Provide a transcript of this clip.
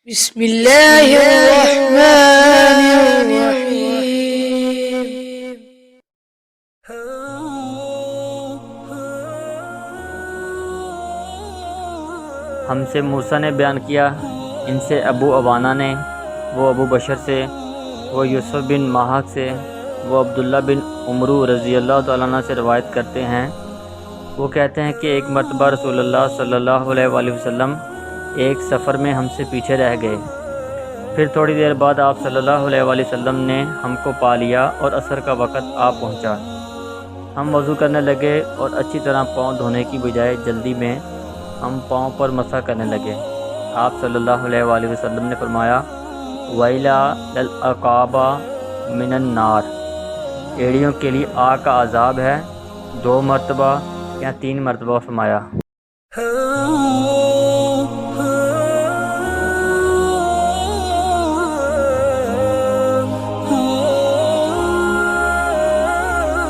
بسم اللہ الرحمن الرحیم۔ ہم سے موسیٰ نے بیان کیا، ان سے ابو عوانہ نے، وہ ابو بشر سے، وہ یوسف بن ماہک سے، وہ عبداللہ بن عمرو رضی اللہ تعالیٰ عنہ سے روایت کرتے ہیں۔ وہ کہتے ہیں کہ ایک مرتبہ رسول اللہ صلی اللہ علیہ وآلہ وسلم ایک سفر میں ہم سے پیچھے رہ گئے، پھر تھوڑی دیر بعد آپ صلی اللہ علیہ وآلہ وسلم نے ہم کو پا لیا اور عصر کا وقت آ پہنچا۔ ہم وضو کرنے لگے اور اچھی طرح پاؤں دھونے کی بجائے جلدی میں ہم پاؤں پر مسح کرنے لگے۔ آپ صلی اللہ علیہ وآلہ وسلم نے فرمایا، وَيْلًا لِلْعَقَابَ مِنَ النَّارِ، ایڑیوں کے لیے آگ کا عذاب ہے۔ 2 مرتبہ یا 3 مرتبہ فرمایا۔